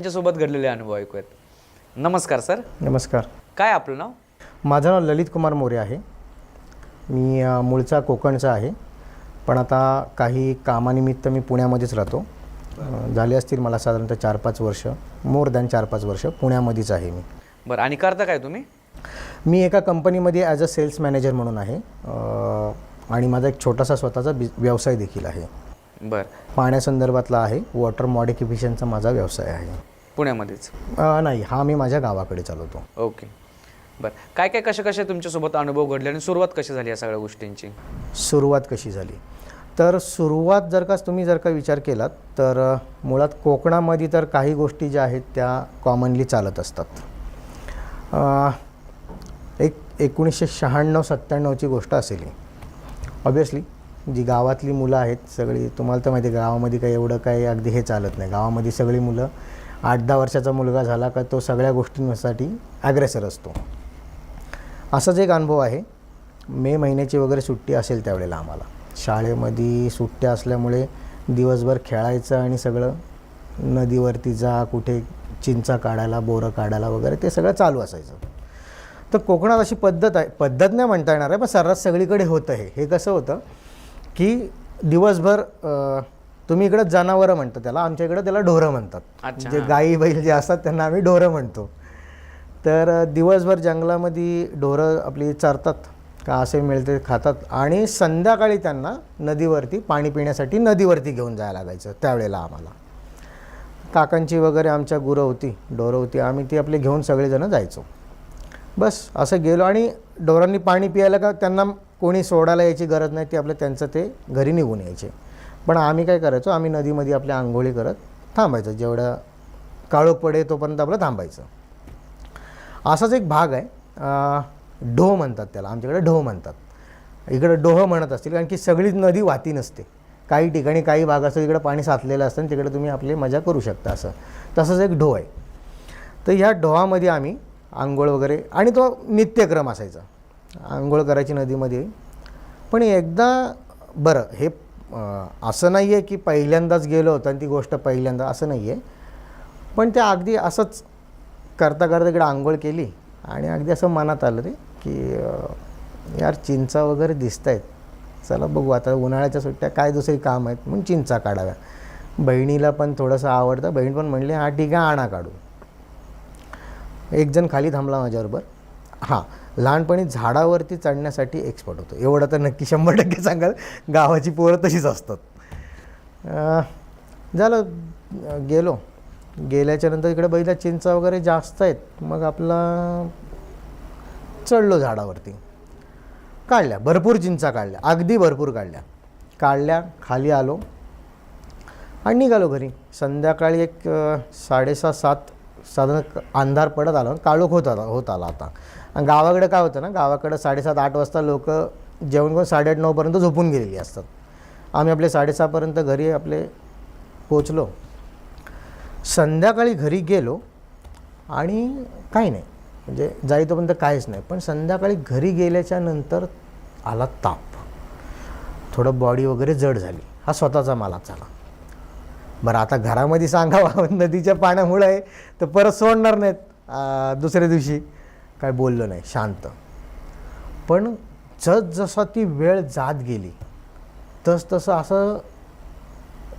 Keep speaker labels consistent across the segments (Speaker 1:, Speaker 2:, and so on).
Speaker 1: त्यांच्यासोबत घडलेले अनुभव ऐकूयात. नमस्कार सर.
Speaker 2: नमस्कार.
Speaker 1: काय आपलं नाव?
Speaker 2: माझं नाव ललित कुमार मोरे आहे. मी मूळचा कोकणचा आहे, पण आता काही कामानिमित्त मी पुण्यामध्येच राहतो. झाले असतील मला साधारणतः 4-5 वर्ष, मोर दॅन 4-5 वर्ष पुण्यामध्येच आहे मी.
Speaker 1: बरं, आणि करता काय तुम्ही?
Speaker 2: मी एका कंपनीमध्ये ॲज अ सेल्स मॅनेजर म्हणून आहे आणि माझा एक छोटासा स्वतःचा व्यवसाय देखील आहे.
Speaker 1: बरं.
Speaker 2: पाण्यासंदर्भातला आहे. वॉटर मॉडिफिकेशनचा माझा व्यवसाय आहे.
Speaker 1: पुण्यामध्येच?
Speaker 2: नाही, हा मी माझ्या गावाकडे चालवतो.
Speaker 1: ओके. बरं, काय काय कसे तुमच्यासोबत अनुभव घडले आणि सुरुवात कशी झाली या सगळ्या गोष्टींची?
Speaker 2: सुरुवात कशी झाली तर सुरुवात तुम्ही जर का विचार केलात तर मुळात कोकणामध्ये तर काही गोष्टी ज्या आहेत त्या कॉमनली चालत असतात. एक 1996-97ची गोष्ट असेल ही. ऑब्वियसली जी गावातली मुलं आहेत सगळी, तुम्हाला तर माहिती आहे गावामध्ये काही एवढं काही अगदी हे चालत नाही. गावामध्ये सगळी मुलं 8-10 वर्षाचा मुलगा झाला का तो सगळ्या गोष्टींसाठी ॲग्रेसर असतो. असाच एक अनुभव आहे. मे महिन्याची वगैरे सुट्टी असेल त्यावेळेला आम्हाला शाळेमध्ये सुट्ट्या असल्यामुळे दिवसभर खेळायचं आणि सगळं नदीवरती जा, कुठे चिंचा काढायला, बोरं काढायला वगैरे ते सगळं चालू असायचं. तर कोकणात अशी पद्धत नाही म्हणता येणार आहे, पण सर्रास सगळीकडे होतं. हे कसं होतं की दिवसभर तुम्ही इकडं जनावरं म्हणता त्याला, आमच्या इकडं त्याला ढोरं म्हणतात. जे गाई बैल जे असतात त्यांना आम्ही ढोरं म्हणतो. तर दिवसभर जंगलामध्ये ढोरं आपली चरतात का असे मिळते खातात आणि संध्याकाळी त्यांना नदीवरती पाणी पिण्यासाठी नदीवरती घेऊन जायला लागायचं. त्यावेळेला आम्हाला काकांची वगैरे आमच्या गुरं होती, ढोरं होती, आम्ही ती आपले घेऊन सगळेजणं जायचो. बस असं गेलो आणि ढोरांनी पाणी पियायला का त्यांना कोणी सोडायला यायची गरज नाही, ती आपलं त्यांचं ते घरी निघून यायचे. पण आम्ही काय करायचो, आम्ही नदीमध्ये आपल्या आंघोळी करत थांबायचं. जेवढं काळोख पडे तोपर्यंत आपलं थांबायचं. असाच एक भाग आहे. ढो म्हणतात त्याला, आमच्याकडे ढो म्हणतात. इकडं डोह म्हणत असतील, कारण की सगळीच नदी वाहती नसते. काही ठिकाणी काही भाग असतो तिकडं पाणी साचलेलं असतं आणि तिकडे तुम्ही आपली मजा करू शकता. तसंच एक ढो आहे. तर ह्या ढोहामध्ये आम्ही आंघोळ वगैरे आणि तो नित्यक्रम असायचा. आंघोळ करायची नदीमध्ये. पण एकदा बरं हे असं नाही आहे की पहिल्यांदाच गेलो होतं आणि ती गोष्ट पहिल्यांदा, असं नाही आहे. पण ते अगदी असंच करता इकडे आंघोळ केली आणि अगदी असं मनात आलं ते की यार चिंचा वगैरे दिसत आहेत, चला बघू आता उन्हाळ्याच्या सुट्ट्या काय दुसरी काम आहेत म्हणून चिंचा काढाव्या. बहिणीला पण थोडंसं आवडतं. बहीण पण म्हणली हा ठीक आहे आणा काढू. एक जण खाली थांबला माझ्याबरोबर. हां, लहानपणी झाडावरती चढण्यासाठी एक्सपर्ट होतो, एवढं तर नक्की 100% सांगाल. गावाची पोरं तशीच असतात. झालं, गेल्याच्या नंतर इकडे बघितलं चिंचा वगैरे जास्त आहेत. मग आपला चढलो झाडावरती, काढल्या भरपूर चिंचा, काढल्या अगदी भरपूर काढल्या. खाली आलो आणि निघालो घरी. संध्याकाळी एक 6:30-7 साधारण अंधार पडत आला, काळोख होत आला आता. आणि गावाकडे काय होतं ना, गावाकडे 7:30-8 वाजता लोक जेवण करून 8:30-9पर्यंत झोपून गेलेली असतात. आम्ही आपले 6:30पर्यंत घरी आपले पोचलो. संध्याकाळी घरी गेलो आणि काही नाही, म्हणजे जाईतोपर्यंत काहीच नाही. पण संध्याकाळी घरी गेल्याच्या नंतर आला ताप, थोडं बॉडी वगैरे जड झाली. हा स्वतःचा मालाच झाला. बरं, आता घरामध्ये सांगावं नदीच्या पाण्यामुळे आहे तर परत सोडणार नाहीत. दुसऱ्या दिवशी काय बोललो नाही, शांत. पण जसा ती वेळ जात गेली तसं असं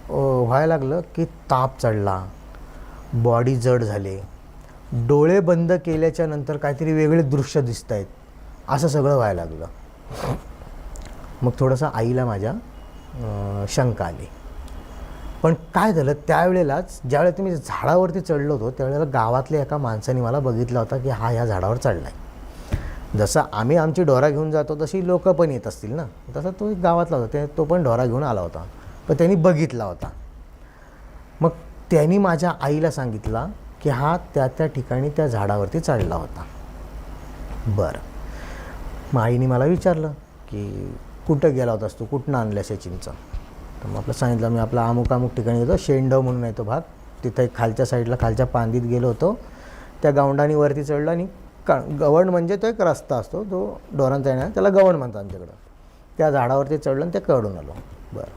Speaker 2: व्हायला लागलं की ताप चढला, बॉडी जड झाली, डोळे बंद केल्याच्या नंतर काहीतरी वेगळे दृश्य दिसत आहेत, असं सगळं व्हायला लागलं. मग थोडंसं आईला माझ्या शंका आली. पण काय झालं, त्यावेळेलाच ज्यावेळेला तुम्ही झाडावरती चढलो होतो त्यावेळेला गावातल्या एका माणसाने मला बघितला होता की हा ह्या झाडावर चढला आहे. जसं आम्ही आमची ढोरा घेऊन जातो तशी लोक पण येत असतील ना, तसं तो गावातला होता. तो पण ढोरा घेऊन आला होता, पण त्यांनी बघितला होता. मग त्यांनी माझ्या आईला सांगितला की हा त्या ठिकाणी त्या झाडावरती चढला होता. बरं, मग आईने मला विचारलं की कुठं गेला होतास तू, कुठनं आणल्यास चिंचा? तर मग आपलं सांगितलं मी आपला अमुक ठिकाणी येतो, शेंडव म्हणून आहे तो भाग, तिथं एक खालच्या साईडला खालच्या पांदीत गेलो होतो. त्या गवंडानी वरती चढलो आणि गवंड म्हणजे तो एक रस्ता असतो, तो ढोरांचा येणार, त्याला गवंड म्हणतात आमच्याकडं. त्या झाडावरती चढलो आणि ते कडून आलो. बरं,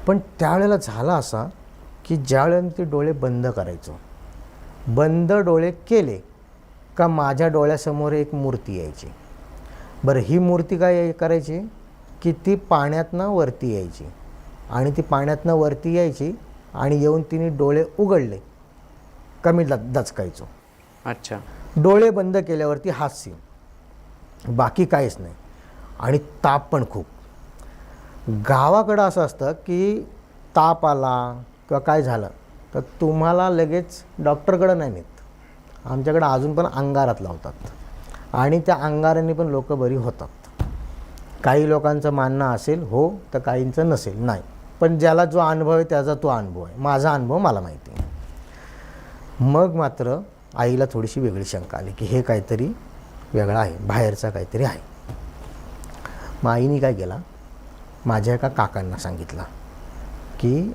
Speaker 2: पण त्यावेळेला झाला असा की ज्यावेळेला ते डोळे बंद करायचो बंद डोळे केले का माझ्या डोळ्यासमोर एक मूर्ती यायची. बरं, ही मूर्ती काय करायची की ती पाण्यातनं वरती यायची आणि ती पाण्यातनं वरती यायची आणि येऊन तिने डोळे उघडले का मी दचकायचो.
Speaker 1: अच्छा.
Speaker 2: डोळे बंद केल्यावरती हास्य, बाकी काहीच नाही. आणि ताप पण खूप. गावाकडं असं असतं की ताप आला किंवा काय झालं तर तुम्हाला लगेच डॉक्टरकडं नाही नेत. आमच्याकडं अजून पण अंगारात लावतात आणि त्या अंगारांनी पण लोक बरी होतात. काही लोकांचं मानणं असेल हो, तर काहींचं नसेल नाही. पण ज्याला जो अनुभव आहे त्याचा तो अनुभव आहे. माझा अनुभव मला माहिती आहे. मग मात्र आईला थोडीशी वेगळी शंका आली की हे काहीतरी वेगळं आहे, बाहेरचा काहीतरी आहे. मग आईने काय केला, माझ्या एका काकांना सांगितलं की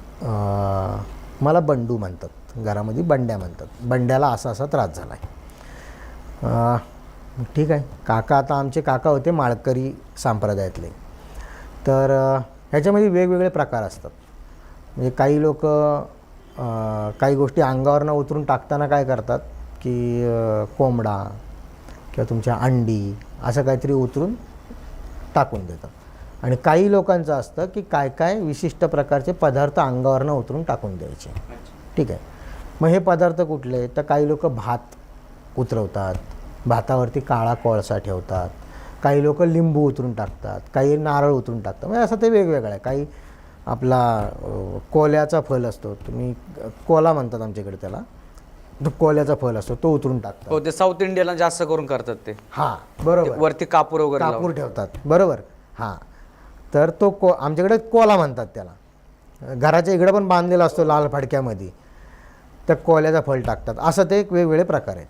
Speaker 2: मला बंडू म्हणतात, घरामध्ये बंड्या म्हणतात, बंड्याला असा असा त्रास झाला आहे. ठीक आहे. काका आता आमचे काका होते माळकरी संप्रदायातले. तर ह्याच्यामध्ये वेगवेगळे प्रकार असतात. म्हणजे काही लोक काही गोष्टी अंगावरनं उतरून टाकताना काय करतात की कोंबडा किंवा तुमच्या अंडी असं काहीतरी उतरून टाकून देतात. आणि काही लोकांचं असतं की काय काय विशिष्ट प्रकारचे पदार्थ अंगावरनं उतरून टाकून द्यायचे. ठीक आहे. मग हे पदार्थ कुठले, तर काही लोक भात उतरवतात, भातावरती काळा कोळसा ठेवतात, काही लोक लिंबू उतरून टाकतात, काही नारळ उतरून टाकतात. म्हणजे असं ते वेगवेगळं आहे. काही आपला कोल्याचा फल असतो, तुम्ही कोला म्हणतात आमच्याकडे त्याला, तो कोल्याचा फल असतो तो उतरून टाकतात.
Speaker 1: हो, ते साऊथ इंडियाला जास्त करून करतात ते.
Speaker 2: हां बरोबर,
Speaker 1: वरती कापूर वगैरे
Speaker 2: कापूर ठेवतात. बरोबर. हां, तर तो आमच्याकडे कोला म्हणतात त्याला. घराच्या इकडं पण बांधलेला असतो लाल फडक्यामध्ये, तर कोल्याचा फल टाकतात. असं ते एक वेगवेगळे प्रकार आहेत.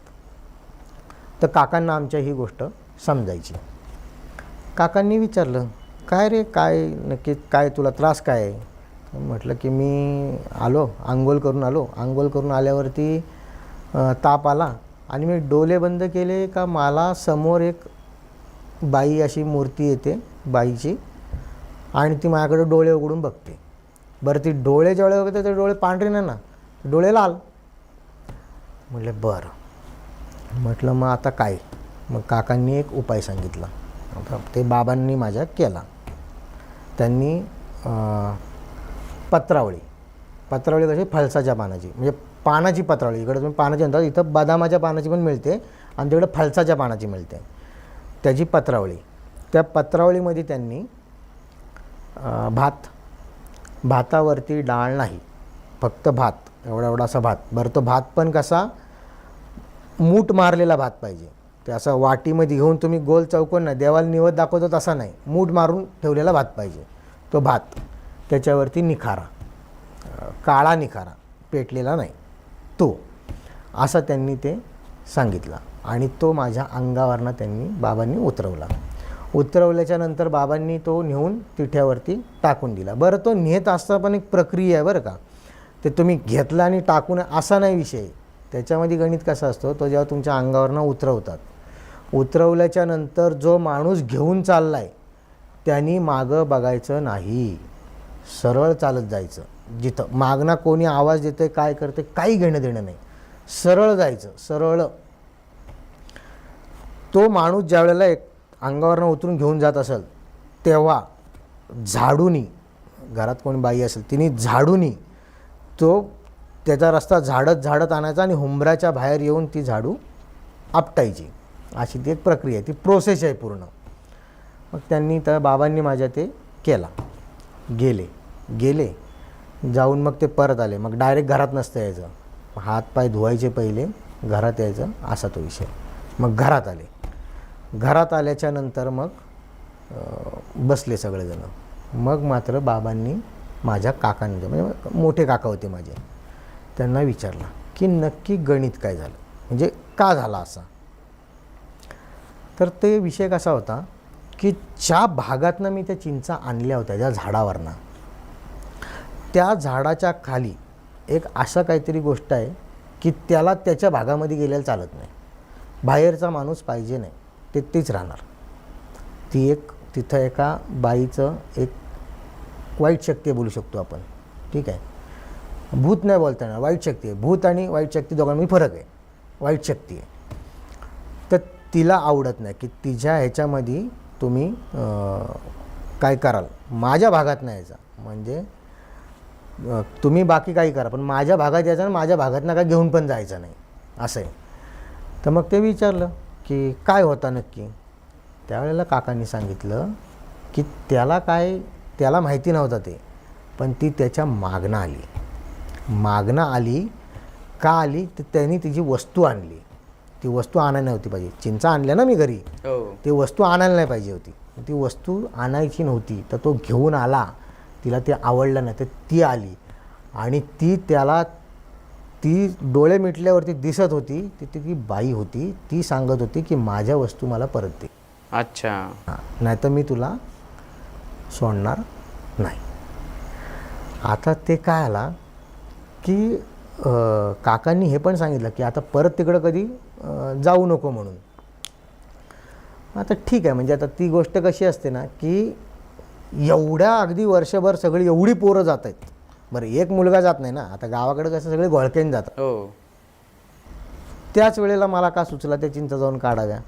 Speaker 2: तर काकांना आमच्या ही गोष्ट समजायची. काकांनी विचारलं काय रे, काय नक्की काय तुला त्रास काय आहे. म्हटलं की मी आलो, आंघोळ करून आल्यावरती ताप आला आणि मी डोळे बंद केले का मला समोर एक बाई अशी मूर्ती येते बाईची आणि ती माझ्याकडे डोळे उघडून बघते. बरं, ती डोळे जेवढे बघते ते डोळे पांढरे नाही ना, डोळे लाल. म्हटलं बरं. म्हटलं मग आता काय. मग काकांनी एक उपाय सांगितला. ते बाबांनी माझ्या केला. त्यांनी पत्रावळी कशी फळसाच्या पानाची, म्हणजे पानाची पत्रावळी, इकडे तुम्ही पानाची म्हणतात, इथं बदामाच्या पानाची पण मिळते आणि तिकडे फळसाच्या पानाची मिळते, त्याची पत्रावळी. त्या पत्रावळीमध्ये त्यांनी भातावरती डाळ नाही, फक्त भात, एवढा भात. बरं, तो भात पण कसा मूठ मारलेला भात पाहिजे. ते असं वाटीमध्ये घेऊन तुम्ही गोल चौकोन नाही, देवाला निवद दाखवतो तसा नाही, मूठ मारून ठेवलेला भात पाहिजे तो भात. त्याच्यावरती निखारा, काळा निखारा, पेटलेला नाही, तो असं त्यांनी ते सांगितलं. आणि तो माझ्या अंगावरनं बाबांनी उतरवल्याच्या नंतर बाबांनी तो नेऊन तिठ्यावरती टाकून दिला. बरं, तो नेत असता पण एक प्रक्रिया आहे बरं का. ते तुम्ही घेतलं आणि टाकून असा नाही विषय. त्याच्यामध्ये गणित कसा असतो, तो जेव्हा तुमच्या अंगावरनं उतरवतात, उतरवल्याच्या नंतर जो माणूस घेऊन चालला आहे त्यांनी मागं बघायचं नाही, सरळ चालत जायचं. जिथं मागणं कोणी आवाज देतं काय करते काही घेणं देणं नाही, सरळ जायचं, सरळ. तो माणूस ज्या वेळेला एक अंगावरनं उतरून घेऊन जात असेल तेव्हा झाडूनी, घरात कोणी बाई असेल तिने झाडूनी तो त्याचा रस्ता झाडत आणायचा आणि हुंबऱ्याच्या बाहेर येऊन ती झाडू आपटायची. अशी ती एक प्रक्रिया आहे, ती प्रोसेस आहे पूर्ण. मग त्यांनी तर बाबांनी माझ्या ते केला. गेले जाऊन मग ते परत आले. मग डायरेक्ट घरात नसतं यायचं, हात पाय धुवायचे पहिले, घरात यायचं, असा तो विषय. मग घरात आल्याच्या नंतर मग बसले सगळेजण. मग मात्र बाबांनी माझ्या काकांनी, म्हणजे मोठे काका होते माझे, त्यांना विचारलं की नक्की गणित काय झालं, म्हणजे का झाला असा. तर ते विषय कसा होता की ज्या भागातनं मी त्या चिंचा आणल्या होत्या, ज्या झाडावरनं, त्या झाडाच्या खाली एक असं काहीतरी गोष्ट आहे की त्याला त्याच्या भागामध्ये गेलेलं चालत नाही, बाहेरचा माणूस पाहिजे नाही, ते तीच राहणार. ती एक तिथं एका बाईचं एक वाईट शक्ती बोलू शकतो आपण. ठीक आहे. भूत नाही बोलता येणार, वाईट शक्ती आहे. भूत आणि वाईट शक्ती दोघांमध्ये फरक आहे. वाईट शक्ती आहे तर तिला आवडत नाही की तिच्या ह्याच्यामध्ये तुम्ही काय कराल, माझ्या भागात नाही यायचा. म्हणजे तुम्ही बाकी काही करा पण माझ्या भागात यायचं आणि माझ्या भागातनं काय घेऊन पण जायचं नाही असं आहे. तर मग ते विचारलं की काय होता नक्की. त्यावेळेला काकांनी सांगितलं की त्याला माहिती नव्हतं ते, पण ती त्याच्या मागणं आली. का आली तर त्यांनी तिची वस्तू आणली. ती वस्तू आणायला नव्हती पाहिजे. चिंचा आणल्या ना मी घरी, ती वस्तू आणायला नाही पाहिजे होती. ती वस्तू आणायची नव्हती तर तो घेऊन आला. तिला ते आवडलं नाही तर ती आली आणि ती डोळे मिटल्यावरती दिसत होती ती बाई होती. ती सांगत होती की माझ्या वस्तू मला परत दे.
Speaker 1: अच्छा.
Speaker 2: नाही तर मी तुला सोडणार नाही. आता ते काय आला की काकांनी हे पण सांगितलं की आता परत तिकडं कधी जाऊ नको म्हणून. आता ठीक आहे, म्हणजे आता ती गोष्ट कशी असते ना की एवढ्या अगदी वर्षभर सगळी एवढी पोरं जात आहेत. बरं एक मुलगा जात नाही ना, आता गावाकडे कसं सगळे घोळक्याने जातात. त्याच वेळेला मला का सुचला त्या चिंचा जाऊन काढाव्या.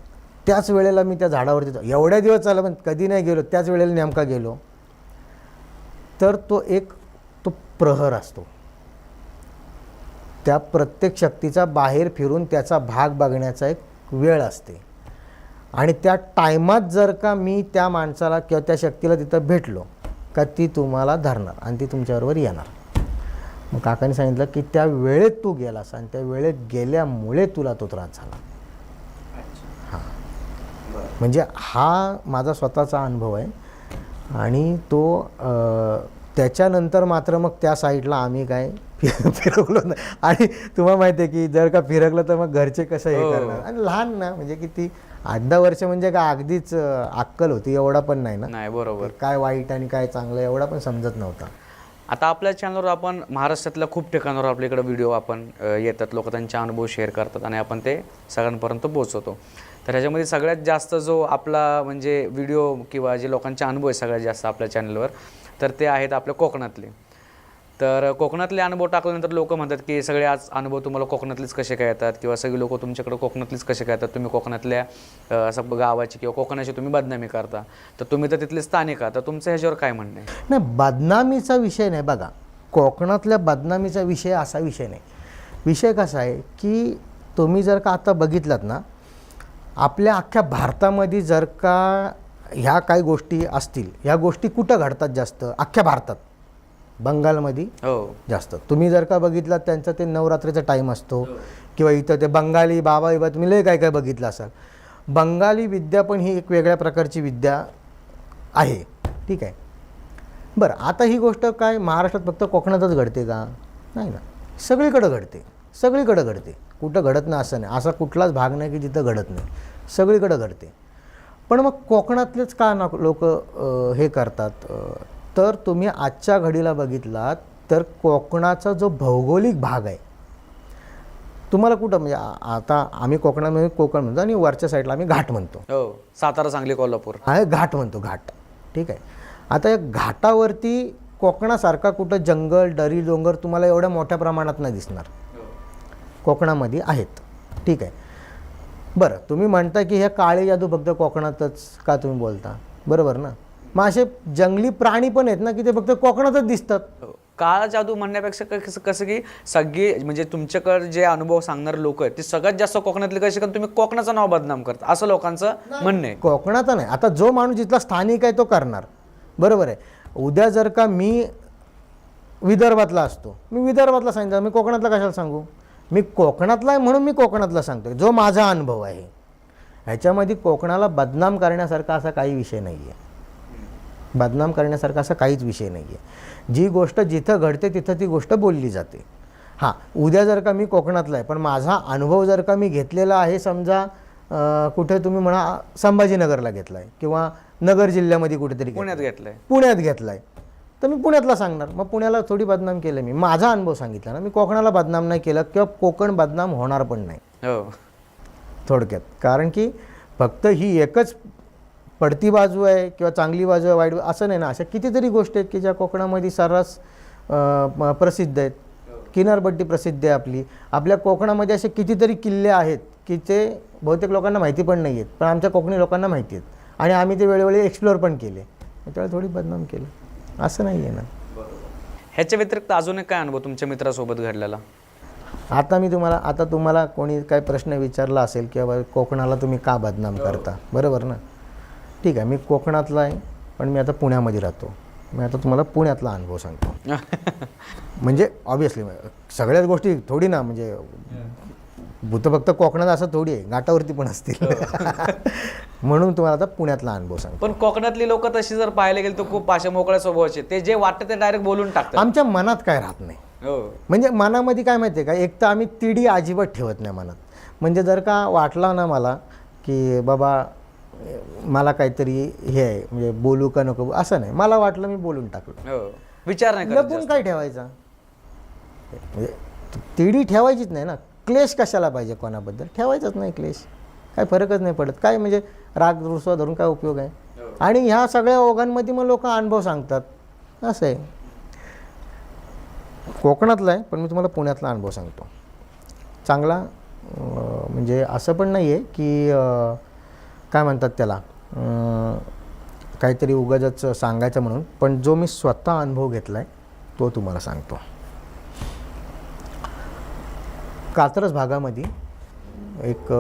Speaker 2: त्याच वेळेला मी त्या झाडावरती एवढ्या दिवस चाललं पण कधी नाही गेलो. त्याच वेळेला नेमका गेलो तर तो प्रहर असतो. त्या प्रत्येक शक्तीचा बाहेर फिरून त्याचा भाग बघण्याचा एक वेळ असते आणि त्या टायमात जर का मी त्या माणसाला किंवा त्या शक्तीला तिथं भेटलो का ती तुम्हाला धरणार आणि ती तुमच्याबरोबर येणार. मग काकांनी सांगितलं की त्या वेळेत तू गेलास आणि त्या वेळेत गेल्यामुळे तुला तो त्रास झाला. हां, म्हणजे हा माझा स्वतःचा अनुभव आहे आणि तो त्याच्यानंतर मात्र मग त्या साईडला आम्ही काय फिरवलो नाही. आणि तुम्हाला माहिती आहे की जर का फिरकलं तर मग घरचे कसं हे करणार. आणि लहान ना, म्हणजे किती 8-10 वर्ष, म्हणजे काय अगदीच अक्कल होती, एवढा पण नाही ना.
Speaker 1: नाही, बरोबर.
Speaker 2: काय वाईट आणि काय चांगलं एवढा पण समजत नव्हता.
Speaker 1: आता आपल्या चॅनलवर आपण महाराष्ट्रातल्या खूप ठिकाणावर आपल्याकडे व्हिडिओ आपण येतात, लोक त्यांचे अनुभव शेअर करतात आणि आपण ते सगळ्यांपर्यंत पोहोचवतो. तर ह्याच्यामध्ये सगळ्यात जास्त जो आपला म्हणजे व्हिडिओ किंवा जे लोकांचे अनुभव आहे सगळ्यात जास्त आपल्या चॅनलवर, तर ते आहेत आपल्या कोकणातले. तर कोकणातले अनुभव टाकल्यानंतर लोक म्हणतात की सगळे आज अनुभव तुम्हाला कोकणातलेच कसे काय येतात किंवा सगळे लोक तुमच्याकडे कोकणातलेच कसे काय येतात, तुम्ही कोकणातल्या असं गावाची किंवा कोकणाची तुम्ही बदनामी करता, तर तुम्ही तर तिथले स्थानिक आहात, तर तुमचं ह्याच्यावर काय म्हणणं आहे?
Speaker 2: नाही, बदनामीचा विषय नाही. बघा, कोकणातल्या बदनामीचा विषय असा विषय नाही. विषय कसा आहे की तुम्ही जर का आता बघितलात ना, आपल्या अख्ख्या भारतामध्ये जर का ह्या काही गोष्टी असतील, ह्या गोष्टी कुठं घडतात जास्त? अख्ख्या भारतात. बंगालमध्ये जास्त. तुम्ही जर का बघितलात त्यांचा ते नवरात्रीचा टाईम असतो किंवा इथं ते बंगाली बाबा तुम्ही लय काय काय बघितलं असाल. बंगाली विद्या पण ही एक वेगळ्या प्रकारची विद्या आहे, ठीक आहे. बरं, आता ही गोष्ट काय महाराष्ट्रात फक्त कोकणातच घडते का? नाही ना, सगळीकडं घडते. सगळीकडं घडते. कुठं घडत नाही असं नाही. असा कुठलाच भाग नाही की जिथं घडत नाही, सगळीकडं घडते. पण मग कोकणातलेच का ना लोक हे करतात? तर तुम्ही आजच्या घडीला बघितलात तर कोकणाचा जो भौगोलिक भाग आहे, तुम्हाला कुठं, म्हणजे आता आम्ही कोकणामध्ये कोकण म्हणतो आणि वरच्या साईडला आम्ही घाट म्हणतो.
Speaker 1: सातारा, सांगली, कोल्हापूर
Speaker 2: हा घाट म्हणतो, घाट, ठीक आहे. आता या घाटावरती कोकणासारखा कुठं जंगल, दरी, डोंगर तुम्हाला एवढ्या मोठ्या प्रमाणात नाही दिसणार. कोकणामध्ये आहेत, ठीक आहे. बरं, तुम्ही म्हणता की ह्या काळे जादू फक्त कोकणातच का तुम्ही बोलता, बरोबर ना? मग असे जंगली प्राणी पण आहेत ना की ते फक्त कोकणातच दिसतात.
Speaker 1: काळा जादू म्हणण्यापेक्षा कसं की सगळी म्हणजे तुमच्याकडे जे अनुभव सांगणारे लोक आहेत ते सगळ्यात जास्त कोकणातले कसे, कारण तुम्ही कोकणाचं नाव बदनाम करता असं लोकांचं म्हणणं आहे.
Speaker 2: कोकणाचं नाही. आता जो माणूस जिथला स्थानिक आहे तो करणार, बरोबर आहे. उद्या जर का मी विदर्भातला असतो, मी विदर्भातला सांगितलं, मी कोकणातला कशाला सांगू? मी कोकणातला आहे म्हणून मी कोकणातला सांगतो, जो माझा अनुभव आहे. ह्याच्यामध्ये कोकणाला बदनाम करण्यासारखा असा काही विषय नाही आहे. बदनाम करण्यासारखा असा काहीच विषय नाही आहे. जी गोष्ट जिथं घडते तिथं ती गोष्ट बोलली जाते. हां, उद्या जर का मी कोकणातला आहे पण माझा अनुभव जर का मी घेतलेला आहे, समजा कुठे तुम्ही म्हणा संभाजीनगरला घेतला आहे किंवा नगर जिल्ह्यामध्ये कुठेतरी
Speaker 1: पुण्यात
Speaker 2: घेतला आहे, तर मी पुण्यातला सांगणार. मग पुण्याला थोडी बदनाम केलं, मी माझा अनुभव सांगितला ना. मी कोकणाला बदनाम नाही केलं किंवा कोकण बदनाम होणार पण नाही थोडक्यात. कारण की फक्त ही एकच पडती बाजू आहे किंवा चांगली बाजू आहे, वाईट असं नाही ना. अशा कितीतरी गोष्टी आहेत की ज्या कोकणामध्ये सर्रास प्रसिद्ध आहेत. किनारपट्टी प्रसिद्ध आहे आपली. आपल्या कोकणामध्ये असे कितीतरी किल्ले आहेत की ते बहुतेक लोकांना माहिती पण नाही आहेत, पण आमच्या कोकणी लोकांना माहिती आहेत आणि आम्ही ते वेळोवेळी एक्सप्लोअर पण केले, त्यावेळेला थोडी बदनाम केलं असं नाही आहे ना.
Speaker 1: ह्याच्या व्यतिरिक्त अजून एक काय अनुभव तुमच्या मित्रासोबत घडलेला?
Speaker 2: आता तुम्हाला कोणी काही प्रश्न विचारला असेल की बाबा कोकणाला तुम्ही का बदनाम करता, बरोबर ना? ठीक आहे, मी कोकणातला आहे पण मी आता पुण्यामध्ये राहतो. मी आता तुम्हाला पुण्यातला अनुभव सांगतो. म्हणजे ऑब्विसली सगळ्याच गोष्टी थोडी ना, म्हणजे भूत फक्त कोकणात असं थोडी आहे, घाटावरती पण असतील. म्हणून तुम्हाला आता पुण्यातला अनुभव सांगतो.
Speaker 1: पण कोकणातली लोक तशी जर पाहायला गेली तर खूप अशा मोकळ्या स्वभावाचे, ते जे वाटतं ते डायरेक्ट बोलून टाकतात.
Speaker 2: आमच्या मनात काय राहत नाही. म्हणजे मनामध्ये काय माहिती आहे का, एक तर आम्ही तिडी अजिबात ठेवत नाही मनात. म्हणजे जर का वाटला ना मला की बाबा मला काहीतरी हे आहे, म्हणजे बोलू का नको, असं नाही. मला वाटलं मी बोलून टाकलं,
Speaker 1: विचार नाही करत
Speaker 2: लपून काय ठेवायचा. म्हणजे तिडी ठेवायचीच नाही ना. क्लेश कशाला पाहिजे कोणाबद्दल, ठेवायचाच नाही क्लेश, काय फरकच नाही पडत. काय म्हणजे राग रुसवा धरून काय उपयोग आहे. आणि ह्या सगळ्या ओघांमध्ये मग लोक अनुभव सांगतात, असं आहे. कोकणातला आहे पण मी तुम्हाला पुण्यातला अनुभव सांगतो चांगला. म्हणजे असं पण नाही आहे की काय म्हणतात त्याला काहीतरी उगाचच सांगायचं म्हणून, पण जो मी स्वतः अनुभव घेतला आहे तो तुम्हाला सांगतो. कात्रज भागामध्ये एक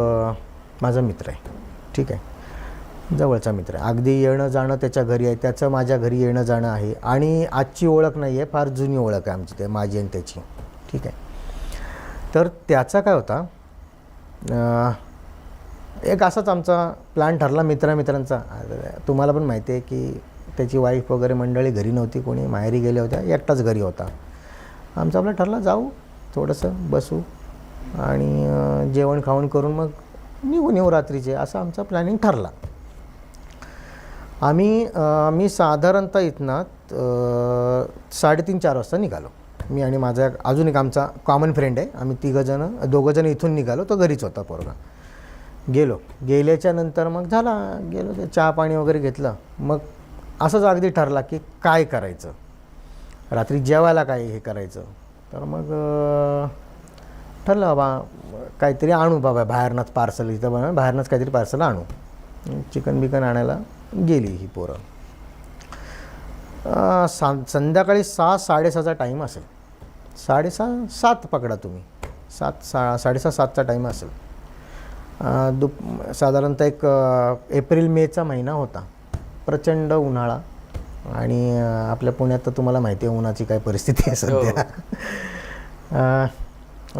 Speaker 2: माझा मित्र आहे, ठीक आहे, जवळचा मित्र आहे. अगदी येणं जाणं त्याच्या घरी आहे, त्याचं माझ्या घरी येणं जाणं आहे. आणि आजची ओळख नाही आहे, फार जुनी ओळख आहे आमची, ते माझी आणि त्याची, ठीक आहे. तर त्याचा काय होता, एक असाच आमचा प्लॅन ठरला मित्रांचा. तुम्हाला पण माहिती आहे की त्याची वाईफ वगैरे मंडळी घरी नव्हती, कोणी माहेरी गेल्या होत्या, एकटाच घरी होता. आमचा आपला ठरला जाऊ, थोडंसं बसू आणि जेवण खाऊन करून मग निघून येऊ रात्रीचे, असा आमचा प्लॅनिंग ठरला. मी साधारणतः इथनं 3:30-4 वाजता निघालो. मी आणि माझा अजून एक आमचा कॉमन फ्रेंड आहे, आम्ही दोघंजण इथून निघालो, तो घरीच होता पोरगा. गेल्याच्या नंतर मग गेलो, ते चहा पाणी वगैरे घेतलं. मग असंच अगदी ठरला की काय करायचं, रात्री जेवायला काय हे करायचं. तर मग ठरलं बाबा काहीतरी आणू बाबा बाहेरनंच पार्सल, इथं बाहेरनंच काहीतरी पार्सल आणू. चिकन बिकन आणायला गेली ही पोरं. संध्याकाळी 6-6:30चा टाईम असेल, 6:30-7 पकडा तुम्ही, 7-6:30-7चा टाईम असेल. साधारणतः एक एप्रिल-मेचा महिना होता, प्रचंड उन्हाळा. आणि आपल्या पुण्यात तर तुम्हाला माहिती आहे उन्हाची काय परिस्थिती आहे सध्या.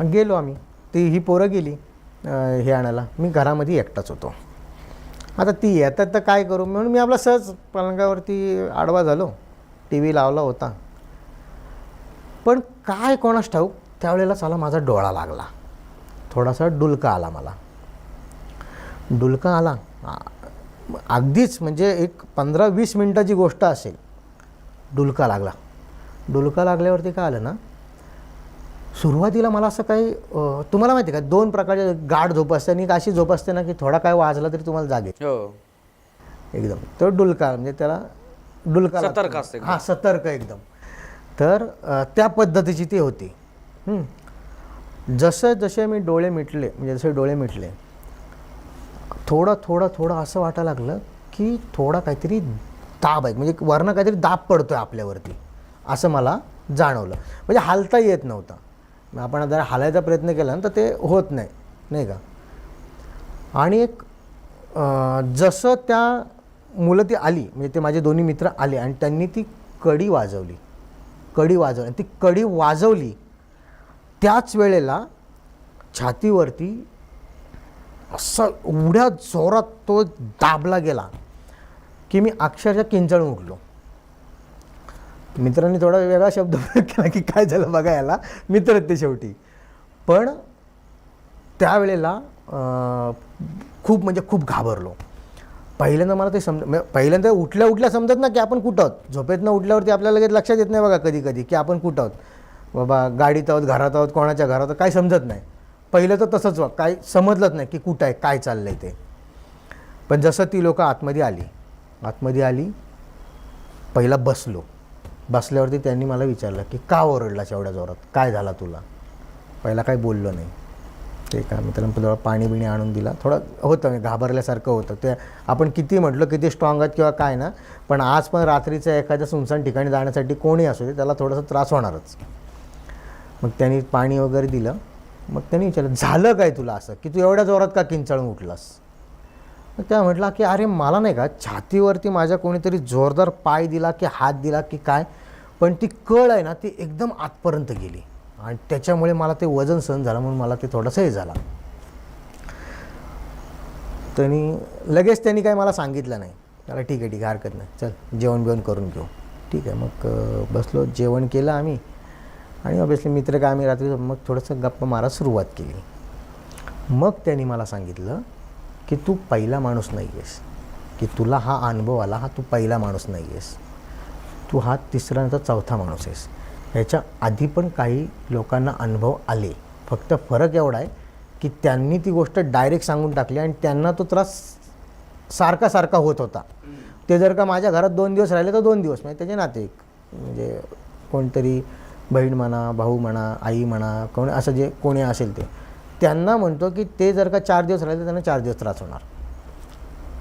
Speaker 2: गेलो आम्ही, ही पोरं गेली हे आणायला, मी घरामध्ये एकटाच होतो. आता ती येतात तर काय करू म्हणून मी आपला सहज पलंगावरती आडवा झालो, टी व्ही लावला होता. पण काय कोणास ठाऊक त्यावेळेला चला माझा डोळा लागला, थोडासा डुलका आला मला. डुलका आला अगदीच म्हणजे एक 15-20 मिनटाची गोष्ट असेल, डुलका लागला. डुलका लागल्यावरती काय आलं ना, सुरुवातीला मला असं काही तुम्हाला माहिती आहे का, 2 प्रकारचे गाढ झोप असते आणि एक अशी झोप असते ना की थोडा काय वाजला तरी तुम्हाला जागे एकदम. तो डुलका म्हणजे त्याला डुलका
Speaker 1: सतर्क असते,
Speaker 2: हां सतर्क एकदम. तर त्या पद्धतीची ती होती. जसे मी डोळे मिटले, म्हणजे जसे डोळे मिटले, थोडं असं वाटायला लागलं की थोडा काहीतरी दाब आहे, म्हणजे वरनं काहीतरी दाब पडतोय आपल्यावरती, असं मला जाणवलं. म्हणजे हालता येत नव्हता. आपण जर हालायचा प्रयत्न केला ना तर ते होत नाही का. आणि एक जसं त्या मुलं ती आली, म्हणजे ते माझे दोन्ही मित्र आले आणि त्यांनी ती कडी वाजवली. ती कडी वाजवली त्याच वेळेला छातीवरती असं एवढ्या जोरात तो दाबला गेला की मी अक्षरशः किंचाळून उठलो. मित्रांनी थोडा वेगळा शब्द केला की काय झालं बघा, याला मित्र ते शेवटी. पण त्यावेळेला खूप घाबरलो. पहिल्यांदा मला ते पहिल्यांदा उठल्या समजत ना की आपण कुठं आहोत. झोपेतनं उठल्यावरती आपल्याला लगेच लक्षात येत नाही बघा कधी की आपण कुठं आहोत, बाबा गाडीत आहोत, घरात आहोत, कोणाच्या घरात आहोत, काही समजत नाही. पहिलं तर तसंच काय समजलंच नाही की कुठं आहे, काय चाललं आहे ते. पण जसं ती लोकं आतमध्ये आली, पहिला बसलो. बसल्यावरती त्यांनी मला विचारलं की का ओरडलास एवढ्या जोरात, काय झाला तुला. पहिला काही बोललो नाही. ते का मी त्याला थोडं पाणी बिणी आणून दिला. थोडं होतं मी घाबरल्यासारखं होतं. ते आपण किती म्हटलं किती स्ट्रॉंग आहेत किंवा काय ना, पण आज पण रात्रीचं एखाद्या सुनसान ठिकाणी जाण्यासाठी कोणी असू दे त्याला थोडासा त्रास होणारच. मग त्यांनी पाणी वगैरे दिलं. मग त्यांनी विचारलं झालं काय तुला असं की तू एवढ्या जोरात का किंचाळून उठलास. मग त्या म्हटला की अरे मला नाही का छातीवरती माझ्या कोणीतरी जोरदार पाय दिला की हात दिला की काय, पण ती कळ आहे ना ती एकदम आतपर्यंत गेली आणि त्याच्यामुळे मला ते वजन सहन झालं म्हणून मला ते थोडंसं हे झालं. लगेच त्यांनी काय मला सांगितलं नाही. त्याला ठीक आहे हरकत नाही, चल जेवण बिवण करून घेऊ. ठीक आहे. मग बसलो, जेवण केलं आम्ही आणि ऑब्वियसली मित्र काय आम्ही रात्री मग थोडंसं गप्पा मारायला सुरुवात केली. मग त्यांनी मला सांगितलं की तू पहिला माणूस नाही आहेस, की तुला हा अनुभव आला हा तू पहिला माणूस नाही आहेस, तू हा तिसरा नंतर चौथा माणूस आहेस. ह्याच्या आधी पण काही लोकांना अनुभव आले, फक्त फरक एवढा आहे की त्यांनी ती गोष्ट डायरेक्ट सांगून टाकली आणि त्यांना तो त्रास सारखा सारखा होत होता. ते जर का माझ्या घरात 2 दिवस राहिले तर 2 दिवस, म्हणजे त्याचे नातेवाईक म्हणजे कोणतरी बहीण म्हणा, भाऊ म्हणा, आई म्हणा, कोणी असं जे कोणी असेल ते, त्यांना म्हणतो की ते जर का 4 दिवस राहिले तर त्यांना 4 दिवस त्रास होणार.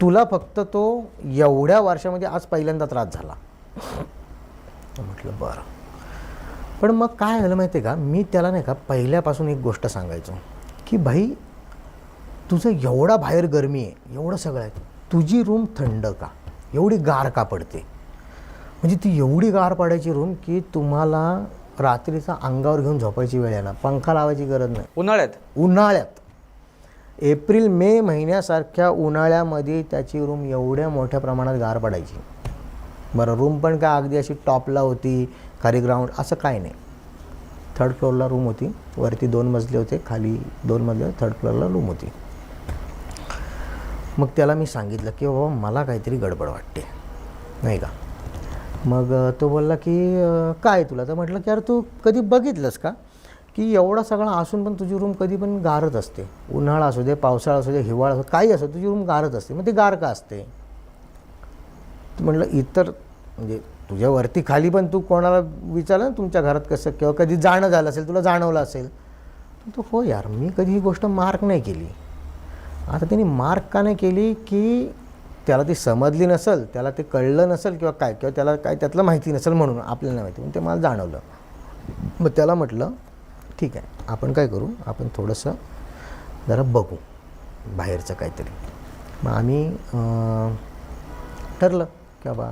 Speaker 2: तुला फक्त तो एवढ्या वर्षामध्ये आज पहिल्यांदा त्रास झाला. म्हटलं बरं. पण मग काय झालं माहिती आहे का, मी त्याला नाही का पहिल्यापासून एक गोष्ट सांगायचो की भाई तुझं एवढा बाहेर गरमी आहे, एवढं सगळं आहे, तुझी रूम थंड का, एवढी गार का पडते. म्हणजे ती एवढी गार पडायची रूम की तुम्हाला रात्रीचा अंगावर घेऊन झोपायची वेळ आहे ना, पंखा लावायची गरज नाही. उन्हाळ्यात एप्रिल मे महिन्यासारख्या उन्हाळ्यामध्ये त्याची रूम एवढ्या मोठ्या प्रमाणात गार पडायची. बरं, रूम पण काय अगदी अशी टॉपला होती, खाली ग्राउंड असं काय नाही. 3rd फ्लोअरला रूम होती, वरती 2 मजले होते, खाली 2 मजले, 3rd फ्लोअरला रूम होती. मग त्याला मी सांगितलं की बाबा मला काहीतरी गडबड वाटते नाही का. मग तो बोलला की काय तुला. तर म्हटलं की अरे तू कधी बघितलंस का की एवढा सगळा असून पण तुझी रूम कधी पण गारच असते. उन्हाळा असू दे, पावसाळा असू दे, हिवाळा असू दे, काही असो तुझी रूम गारच असते. मग ती गार का असते. म्हटलं इतर म्हणजे तुझ्यावरती खाली पण तू कोणाला विचारलं ना तुमच्या घरात कसं किंवा कधी जाणं झालं असेल, तुला जाणवलं असेल. तो हो यार मी कधी ही गोष्ट मार्क नाही केली. आता त्यांनी मार्क का नाही केली की त्याला ती समजली नसेल, त्याला ते कळलं नसेल किंवा काय, किंवा त्याला काय त्यातलं माहिती नसेल म्हणून, आपल्याला नाही माहिती, पण ते मला जाणवलं. मग त्याला म्हटलं ठीक आहे आपण काय करू, आपण थोडंसं जरा बघू बाहेरचं काहीतरी. मग आम्ही ठरलं की बाबा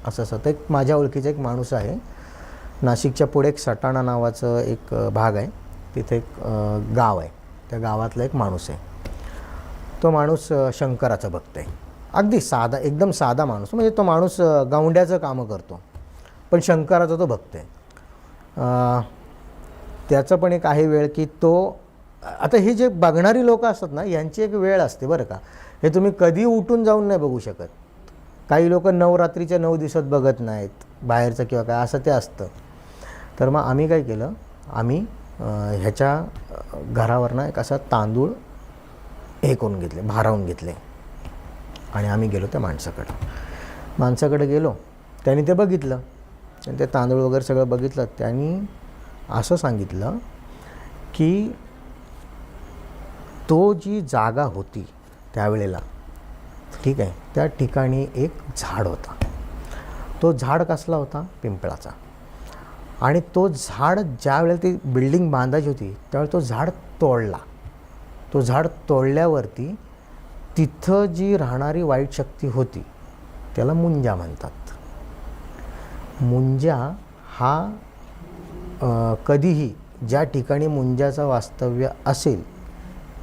Speaker 2: असं असं. तर एक माझ्या ओळखीचा एक माणूस आहे नाशिकच्या पुढे, एक सटाणा नावाचं एक भाग आहे, तिथे एक गाव आहे, त्या गावातला एक माणूस आहे. तो माणूस शंकराचं भक्त आहे, अगदी साधा, एकदम साधा माणूस. म्हणजे तो माणूस गावंड्याचं कामं करतो पण शंकराचा तो भक्त आहे. त्याचं पण एक आहे वेळ की तो, आता हे जे बघणारी लोकं असतात ना यांची एक वेळ असते बरं का. हे तुम्ही कधी उठून जाऊन नाही बघू शकत. काही लोक नवरात्रीच्या 9 दिवसात बघत नाहीत बाहेरचं किंवा काय असं ते असतं. तर मग आम्ही काय केलं, आम्ही ह्याच्या घरावरनं एक असा तांदूळ हे करून घेतले, भारावून घेतले आणि आम्ही गेलो त्या माणसाकडे गेलो. त्यांनी ते बघितलं आणि ते तांदूळ वगैरे सगळं बघितलं. त्यांनी असं सांगितलं की तो जी जागा होती त्यावेळेला, ठीक आहे, त्या ठिकाणी एक झाड होता. तो झाड कसला होता, पिंपळाचा. आणि तो झाड ज्या वेळेला ती बिल्डिंग बांधायची होती त्यावेळेला तो झाड तोडला. तो झाड तोडल्यावरती तिथं जी राहणारी वाईट शक्ती होती त्याला मुंजा म्हणतात. मुंजा हा कधीही ज्या ठिकाणी मुंजाचं वास्तव्य असेल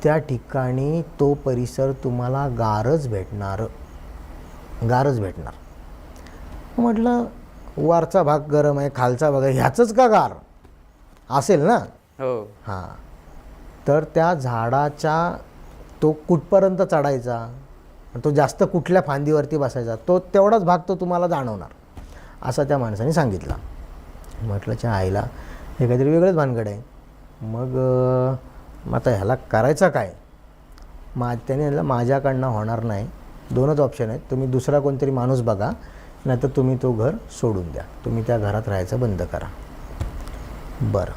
Speaker 2: त्या ठिकाणी तो परिसर तुम्हाला गारच भेटणार. म्हटलं वरचा भाग गरम आहे, खालचा भाग आहे, ह्याचंच का गार असेल ना.
Speaker 1: हो.
Speaker 2: हां. तर त्या झाडाच्या तो कुठपर्यंत चढायचा, तो जास्त कुठल्या फांदीवरती बसायचा, तो तेवढाच भाग तो तुम्हाला जाणवणार, असं त्या माणसाने सांगितलं. म्हटलं च्या आईला हे काहीतरी वेगळंच भानगड आहे. मग आता ह्याला करायचं काय. त्याने म्हटलं माझ्याकडनं होणार नाही, 2च ऑप्शन आहेत, तुम्ही दुसरा कोणतरी माणूस बघा नाही तर तुम्ही तो घर सोडून द्या, तुम्ही त्या घरात राहायचं बंद करा. बरं,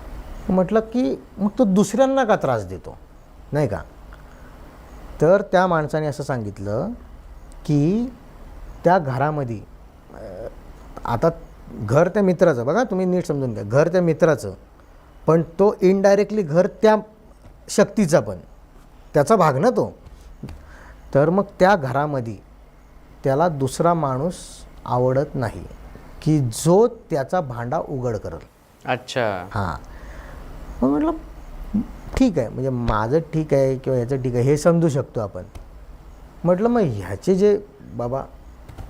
Speaker 2: म्हटलं की मग तो दुसऱ्यांना का त्रास देतो, नाही का? तर त्या माणसाने असं सांगितलं की त्या घरामध्ये आता घर त्या मित्राचं, बघा तुम्ही नीट समजून घ्या, घर त्या मित्राचं, पण तो इनडायरेक्टली घर त्या शक्तीचा पण त्याचा भाग ना तो. तर मग त्या घरामध्ये त्याला दुसरा माणूस आवडत नाही की जो त्याचा भांडा उघड करेल.
Speaker 1: अच्छा.
Speaker 2: हां, मग म्हटलं ठीक आहे, म्हणजे माझं ठीक आहे किंवा ह्याचं ठीक आहे हे समजू शकतो आपण. म्हटलं मग ह्याचे जे बाबा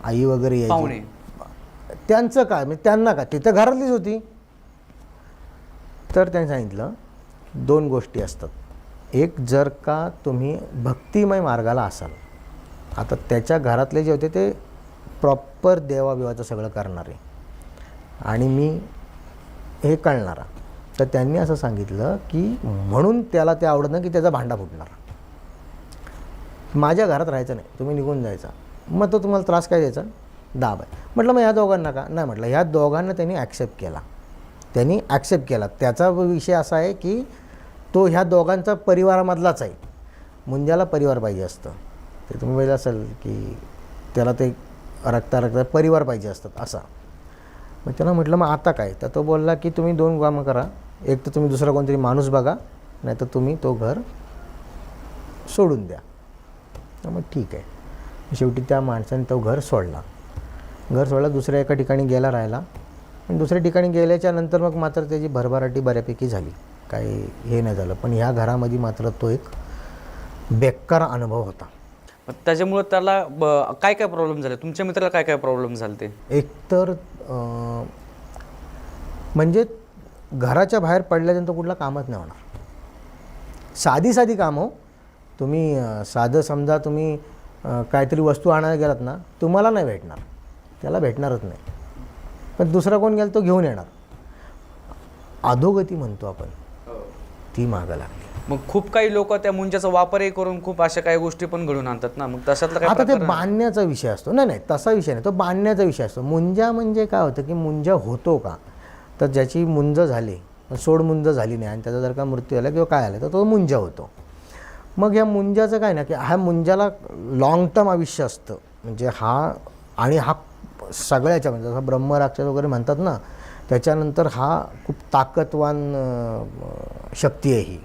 Speaker 2: आई वगैरे
Speaker 1: पाहुणे,
Speaker 2: यायचे त्यांचं काय, म्हणजे त्यांना काय, तिथं घरातलीच होती. तर त्यांनी सांगितलं 2 गोष्टी असतात. एक, जर का तुम्ही भक्तिमय मार्गाला असाल, आता त्याच्या घरातले जे होते ते प्रॉपर देवाबिवाचं सगळं करणारे आणि मी हे कळणारा, तर त्यांनी असं सांगितलं की म्हणून त्याला ते आवडत नाही की त्याचा भांडा फुटणार. माझ्या घरात राहायचं नाही, तुम्ही निघून जायचा. मग तो तुम्हाला त्रास काय द्यायचा, दाब आहे. म्हटलं मग ह्या दोघांना का नाही, म्हटलं ह्या दोघांना त्यांनी ॲक्सेप्ट केला. त्याचा विषय असा आहे की तो ह्या दोघांचा परिवारामधलाच आहे. मुंजाला परिवार पाहिजे असतं, ते तुम्ही पाहिलं असेल की त्याला ते रक्त परिवार पाहिजे असतात असा. मग त्याला म्हटलं मग आता काय, तर तो बोलला की तुम्ही 2 कामं करा, एक तर तुम्ही दुसरा कोणतरी माणूस बघा, नाही तर तुम्ही तो घर सोडून द्या. मग ठीक आहे. शेवटी त्या माणसाने तो घर सोडला. दुसऱ्या एका ठिकाणी गेला राहायला. पण दुसऱ्या ठिकाणी गेल्याच्या नंतर मग मात्र त्याची भरभराटी बऱ्यापैकी झाली, काही हे नाही झालं. पण ह्या घरामध्ये मात्र तो एक बेकार अनुभव होता.
Speaker 1: त्याच्यामुळे त्याला काय काय प्रॉब्लेम झाले, तुमच्या मित्राला काय काय प्रॉब्लेम झाले ते?
Speaker 2: एकतर म्हणजे घराच्या बाहेर पडल्यानंतर कुठलं कामच नाही होणार. साधी कामं, तुम्ही साधं समजा तुम्ही काहीतरी वस्तू आणायला गेलात ना, तुम्हाला नाही भेटणार, त्याला भेटणारच नाही. पण दुसरा कोण गेला तो घेऊन येणार. अधोगती म्हणतो आपण, ती मागं लागली.
Speaker 1: मग खूप काही लोक त्या मुंजाचा वापरही करून खूप अशा काही गोष्टी पण घडून आणतात ना, मग तशातलं काय?
Speaker 2: आता ते बांधण्याचा विषय असतो. नाही तसा विषय नाही, तो बांधण्याचा विषय असतो. मुंजा म्हणजे काय होतं की मुंजा होतो का, तर ज्याची मुंज झाली, सोड मुंज झाली नाही आणि त्याचा जर का मृत्यू झाला किंवा काय आलं तर तो मुंजा होतो. मग ह्या मुंजाचं काय ना की ह्या मुंजाला लॉंग टर्म आयुष्य असतं. म्हणजे हा सगळ्याच्या म्हणजे जसं ब्रह्मराक्षस वगैरे म्हणतात ना, त्याच्यानंतर हा खूप ताकदवान शक्ती आहे.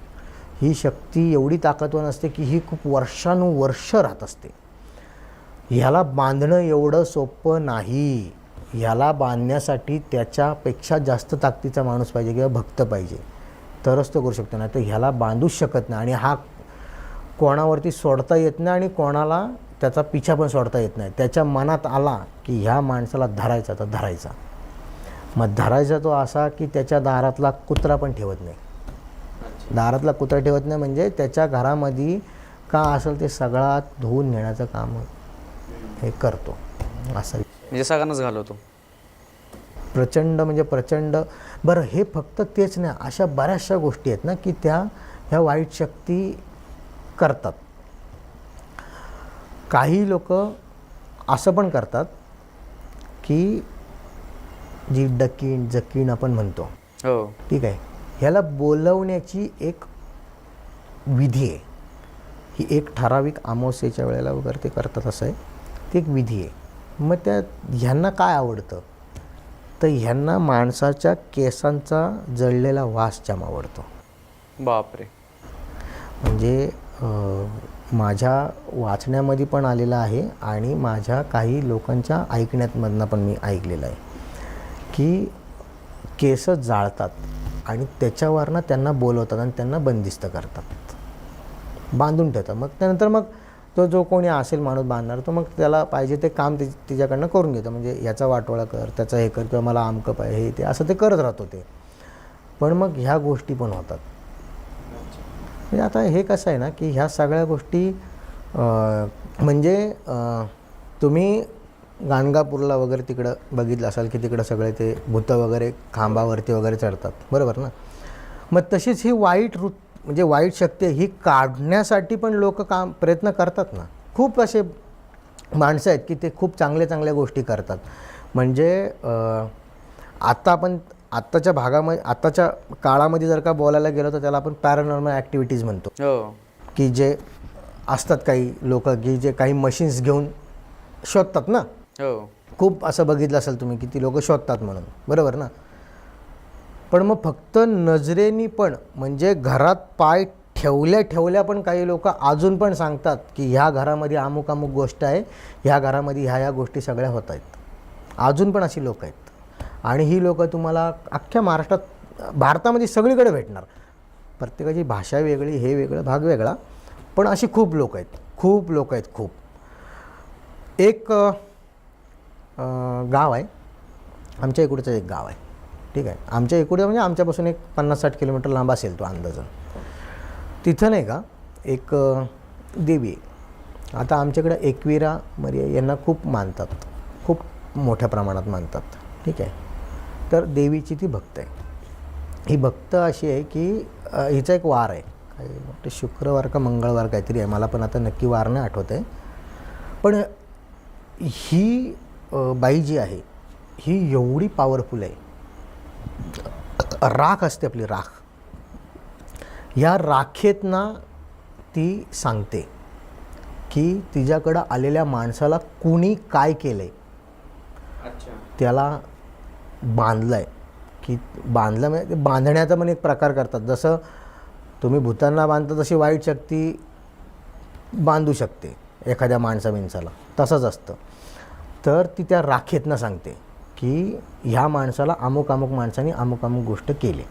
Speaker 2: ही शक्ती एवढी ताकदवान असते की ही खूप वर्षानुवर्ष राहत असते. ह्याला बांधणं एवढं सोपं नाही. ह्याला बांधण्यासाठी त्याच्यापेक्षा जास्त ताकदीचा माणूस पाहिजे किंवा भक्त पाहिजे, तरच तो करू शकतो. नाही तर ह्याला बांधूच शकत नाही. आणि हा कोणावरती सोडता येत नाही आणि कोणाला त्याचा पिछा पण सोडता येत नाही. त्याच्या मनात आला की ह्या माणसाला धरायचा तर धरायचा. मग धरायचा तो असा की त्याच्या दारातला कुत्रा पण ठेवत नाही. दारातला कुत्रा ठेवत नाही म्हणजे त्याच्या घरामध्ये का असेल ते सगळा धुवून नेण्याचं काम हे करतो. असं
Speaker 1: म्हणजे सगळ्यांनाच घालवतो.
Speaker 2: प्रचंड म्हणजे प्रचंड. बरं, हे फक्त तेच नाही, अशा बऱ्याचशा गोष्टी आहेत ना की ह्या वाईट शक्ती करतात. काही लोक असं पण करतात की जी जकीण आपण म्हणतो,
Speaker 1: हो
Speaker 2: ठीक आहे, ह्याला बोलवण्याची एक विधी आहे. ही एक ठराविक अमावस्येच्या वेळेला वगैरे ते करतात, असं आहे, ती एक विधी आहे. मग ह्यांना काय आवडतं, तर ह्यांना माणसाच्या केसांचा जळलेला वास जाम आवडतो.
Speaker 1: बापरे.
Speaker 2: म्हणजे माझ्या वाचण्यामध्ये पण आलेलं आहे आणि माझ्या काही लोकांच्या ऐकण्यामधनं पण मी ऐकलेलं आहे की केस जाळतात आणि त्याच्यावरनं त्यांना बोलवतात आणि त्यांना बंदिस्त करतात, बांधून ठेवतात. मग त्यानंतर मग तो जो कोणी असेल माणूस बांधणार, तो मग त्याला पाहिजे ते काम तिच्याकडनं करून घेतो. म्हणजे याचा वाटोळा कर, त्याचा हे कर, किंवा मला आमकं पाहिजे हे ते, असं ते करत राहतो ते. पण मग ह्या गोष्टी पण होतात. म्हणजे आता हे कसं आहे ना की ह्या सगळ्या गोष्टी म्हणजे तुम्ही गाणगापूरला वगैरे तिकडं बघितलं असाल की तिकडं सगळे ते भूतं वगैरे खांबावरती वगैरे चढतात, बरोबर ना. मग तशीच ही म्हणजे वाईट शक्ती ही काढण्यासाठी पण लोक प्रयत्न करतात ना. खूप असे माणसं आहेत की ते खूप चांगल्या गोष्टी करतात. म्हणजे आता आपण आत्ताच्या भागामध्ये आत्ताच्या काळामध्ये जर का बोलायला गेलो तर त्याला आपण पॅरानॉर्मल ॲक्टिव्हिटीज म्हणतो,
Speaker 1: हो
Speaker 2: की जे असतात काही लोक की जे काही मशीन्स घेऊन शोधतात ना.
Speaker 1: हो
Speaker 2: खूप असं बघितलं असेल तुम्ही की ती लोक शोधतात म्हणून, बरोबर ना. पण मग फक्त नजरेनी पण म्हणजे घरात पाय ठेवल्या पण काही लोक अजून पण सांगतात की ह्या घरामध्ये अमुक अमुक गोष्ट आहे, ह्या घरामध्ये ह्या गोष्टी सगळ्या होत आहेत. अजून पण अशी लोक आहेत. आणि ही लोक तुम्हाला अख्ख्या महाराष्ट्रात, भारतामध्ये सगळीकडे भेटणार. प्रत्येकाची भाषा वेगळी, हे वेगळं, भाग वेगळा, पण अशी खूप लोक आहेत, खूप लोक आहेत, खूप. एक गाव आहे, आमच्या इकडचं एक गाव आहे, ठीक आहे. आमच्या इकडे म्हणजे आमच्यापासून एक 50-60 किलोमीटर लांब असेल तो अंदाजन. तिथं नाही का एक देवी आहे. आता आमच्याकडे एकविरा मरिया यांना खूप मानतात, खूप मोठ्या प्रमाणात मानतात, ठीक आहे. तर देवीची ती भक्त आहे. ही भक्त अशी आहे की हिचा एक वार आहे, काही मोठे शुक्रवार का मंगळवार काहीतरी आहे, मला पण आता नक्की वार नाही आठवत आहे. पण ही बाई जी आहे ही एवढी पॉवरफुल आहे. राख असते आपली, राख, या राखेतना ती सांगते की तिच्याकडं आलेल्या माणसाला कुणी काय केलं आहे, त्याला बांधलं आहे की बांधलं म्हणजे बांधण्याचा पण एक प्रकार करतात. जसं तुम्ही भूतांना बांधता तशी वाईट शक्ती बांधू शकते एखाद्या माणसाला, तसंच असतं. तर ती त्या राखेतनं सांगते की ह्या माणसाला अमुक अमुक माणसाने अमुक अमुक गोष्ट केली.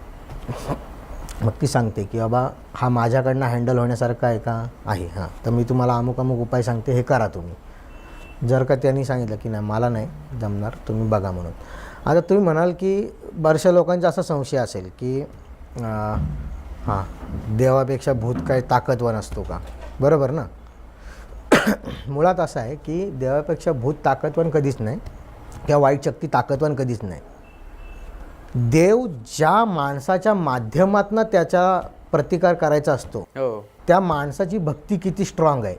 Speaker 2: मग ती सांगते की बाबा हा माझ्याकडनं हँडल होण्यासारखा आहे का, आहे, हां, तर मी तुम्हाला अमुक अमुक उपाय सांगते, हे करा तुम्ही. जर का त्यांनी सांगितलं की नाही मला नाही जमणार, तुम्ही बघा म्हणून. आता तुम्ही म्हणाल की बऱ्याचशा लोकांचा असा संशय असेल की हां, देवापेक्षा भूत काय ताकदवान असतो का, बरोबर ना. मुळात असं आहे की देवापेक्षा भूत ताकदवान कधीच नाही किंवा वाईट शक्ती ताकदवान कधीच नाही. देव ज्या माणसाच्या माध्यमातून त्याचा प्रतिकार करायचा असतो, त्या माणसाची भक्ती किती स्ट्रॉंग आहे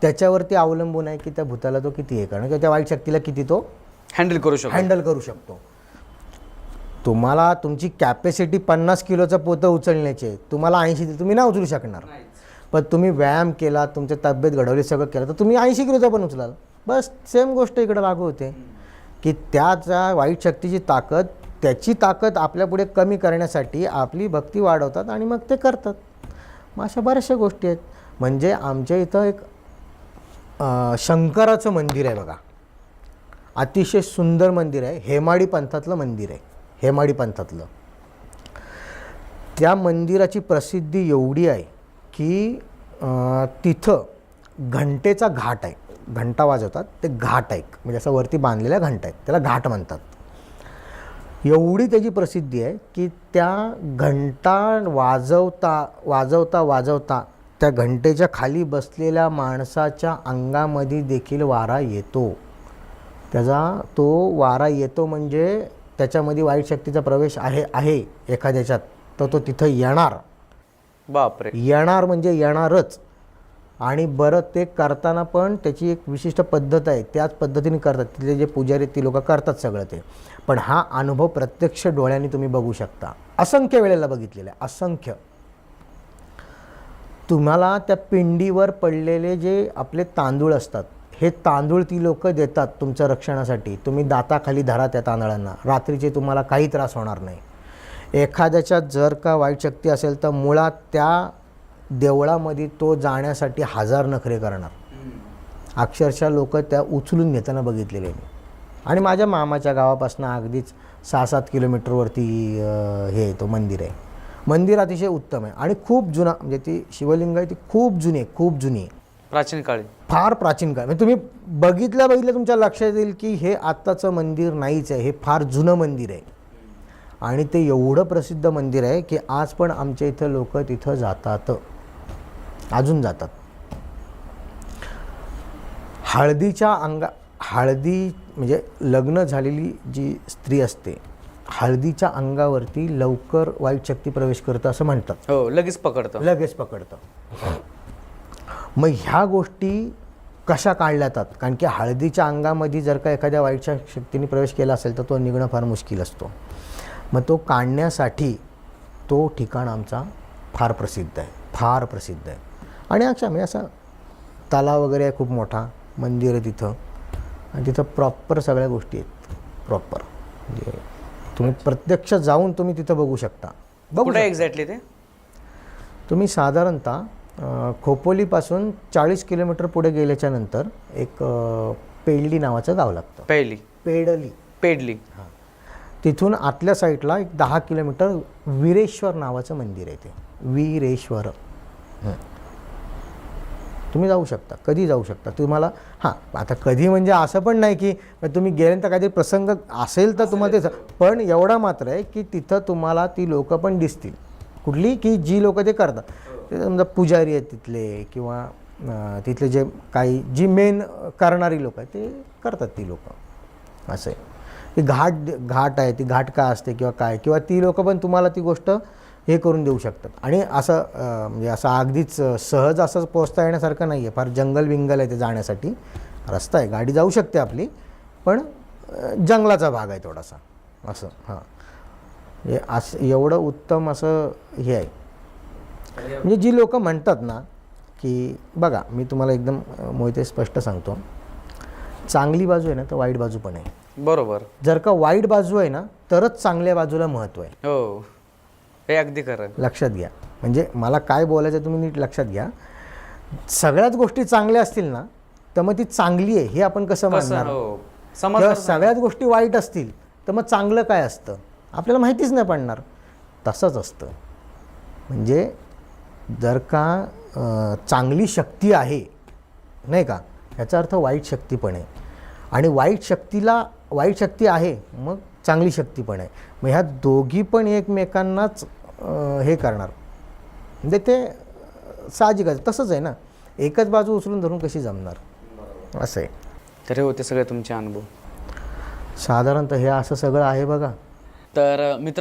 Speaker 2: त्याच्यावरती अवलंबून आहे की त्या भूताला तो किती हे करणं किंवा त्या वाईट शक्तीला किती तो
Speaker 1: हँडल करू शकतो. तुम्हाला तुमची कॅपॅसिटी 50 किलोचं पोतं उचलण्याचे, तुम्हाला 80 तुम्ही नाही उचलू शकणार. पण तुम्ही व्यायाम केला, तुमची तब्येत घडवली, सगळं केलं तर तुम्ही 80 किलोचा पण उचलाल. बस सेम गोष्ट इकडे लागू होते की त्याच्या वाईट शक्तीची ताकद, त्याची ताकद आपल्यापुढे कमी करण्यासाठी आपली भक्ती वाढवतात आणि मग ते करतात. मग अशा बऱ्याचशा गोष्टी आहेत. म्हणजे आमच्या इथं एक शंकराचं मंदिर आहे बघा, अतिशय सुंदर मंदिर आहे. हेमाडी पंथातलं मंदिर आहे, हेमाडी पंथातलं. त्या मंदिराची प्रसिद्धी एवढी आहे की तिथं घंटेचा घाट आहे, घंटा वाजवतात ते घाट आहे, म्हणजे असं वरती बांधलेल्या घंटा आहेत, त्याला घाट म्हणतात. एवढी त्याची प्रसिद्धी आहे की त्या घंटा वाजवता त्या घंटेच्या खाली बसलेल्या माणसाच्या अंगामध्ये देखील वारा येतो. त्याचा तो वारा येतो म्हणजे त्याच्यामध्ये वाईट शक्तीचा प्रवेश आहे एखाद्याच्यात, तर तो तिथं येणार. बापरे,
Speaker 2: येणार म्हणजे येणारच. आणि बरं ते करताना पण त्याची एक विशिष्ट पद्धत आहे, त्याच पद्धतीने करतात. तिथले जे पुजारी ती लोक करतात सगळं ते. पण हा अनुभव प्रत्यक्ष डोळ्यांनी तुम्ही बघू शकता, असंख्य वेळेला बघितलेला आहे, असंख्य. तुम्हाला त्या पिंडीवर पडलेले जे आपले तांदूळ असतात, हे तांदूळ ती लोक देतात तुमच्या रक्षणासाठी. तुम्ही दाताखाली धरा त्या तांदळांना, रात्रीचे तुम्हाला काही त्रास होणार नाही. एखाद्याच्यात जर का वाईट शक्ती असेल तर मुळात त्या देवळामध्ये तो जाण्यासाठी 1000 नखरे करणार. अक्षरशः लोक त्या उचलून घेताना बघितलेले मी. आणि माझ्या मामाच्या गावापासून अगदीच 6-7 किलोमीटरवरती हे तो मंदिर आहे. मंदिर अतिशय उत्तम आहे आणि खूप जुना, म्हणजे ती शिवलिंग आहे ती खूप जुनी आहे, खूप जुनी आहे,
Speaker 1: प्राचीन काळी,
Speaker 2: फार प्राचीन काळ. म्हणजे तुम्ही बघितलं तुमच्या लक्षात येईल की हे आत्ताचं मंदिर नाहीच आहे, हे फार जुनं मंदिर आहे. आणि ते एवढं प्रसिद्ध मंदिर आहे की आज पण आमच्या इथं लोक तिथं जातात, अजून जातात. हळदी म्हणजे लग्न झालेली जी स्त्री असते, हळदीच्या अंगावरती लवकर वाईट शक्ती प्रवेश करतं असं म्हणतात.
Speaker 1: हो, लगेच पकडतं.
Speaker 2: मग ह्या गोष्टी कशा काढल्या जातात, कारण की हळदीच्या अंगामध्ये जर का एखाद्या वाईटच्या शक्तीने प्रवेश केला असेल तर तो निघणं फार मुश्किल असतो. मग तो काढण्यासाठी तो ठिकाण आमचा फार प्रसिद्ध आहे, फार प्रसिद्ध आहे. आणि म्हणजे असा तलाव वगैरे आहे खूप मोठा, मंदिर आहे तिथं, आणि तिथं प्रॉपर सगळ्या गोष्टी आहेत, प्रॉपर. म्हणजे तुम्ही प्रत्यक्ष जाऊन तुम्ही तिथं बघू शकता.
Speaker 1: कुठे एक्झॅक्टली ते?
Speaker 2: तुम्ही साधारणतः खोपोलीपासून 40 किलोमीटर पुढे गेल्याच्या नंतर एक पेडली नावाचं गाव लागतं. पेडली. हां, तिथून आतल्या साईडला एक 10 किलोमीटर वीरेश्वर नावाचं मंदिर आहे. ते वीरेश्वर. तुम्ही जाऊ शकता, कधी जाऊ शकता तुम्हाला. हां, आता कधी म्हणजे असं पण नाही की तुम्ही गेल्यानंतर काहीतरी प्रसंग असेल तर तुम्हाला ते, पण एवढा मात्र आहे की तिथं तुम्हाला ती लोकं पण दिसतील. कुठली की जी लोकं ते करतात, ते समजा पुजारी आहेत तिथले, किंवा तिथले जे काही जी मेन करणारी लोक आहेत ते करतात ती लोकं. असं आहे. ती घाट आहे, ती घाट का असते किंवा काय, किंवा ती लोकं पण तुम्हाला ती गोष्ट हे करून देऊ शकतात. आणि असं म्हणजे असं अगदीच सहज असं पोचता येण्यासारखं नाही आहे, फार जंगल विंगल आहे ते जाण्यासाठी. रस्ता आहे, गाडी जाऊ शकते आपली, पण जंगलाचा भाग आहे थोडासा असं. हां, हे असं एवढं उत्तम असं हे आहे. म्हणजे जी लोकं म्हणतात ना की बघा, मी तुम्हाला एकदम मोहिते स्पष्ट सांगतो, चांगली बाजू आहे ना तर वाईट बाजू पण आहे.
Speaker 1: बरोबर.
Speaker 2: जर का वाईट बाजू आहे ना तरच चांगल्या बाजूला महत्त्व आहे.
Speaker 1: हो, हे अगदी खरं.
Speaker 2: लक्षात घ्या. म्हणजे मला काय बोलायचं तुम्ही नीट लक्षात घ्या. सगळ्याच गोष्टी चांगल्या असतील ना तर मग ती चांगली आहे हे आपण कसं मानणार. किंवा सगळ्याच गोष्टी वाईट असतील तर मग चांगलं काय असतं आपल्याला माहितीच नाही पडणार. तसंच असतं. म्हणजे जर का चांगली शक्ती आहे नाही का, याचा अर्थ वाईट शक्ती पण आहे. आणि वाईट शक्ती आहे मग चांगली शक्ती पण आहे. मग ह्या दोघी पण एकमेकांनाच हे करणार. म्हणजे ते साहजिकच तसंच आहे ना, एकच बाजू उचलून धरून कशी जमणार असं आहे.
Speaker 1: तर हे होते सगळे तुमचे अनुभव.
Speaker 2: साधारणतः हे असं सगळं आहे बघा.
Speaker 1: तर मित्र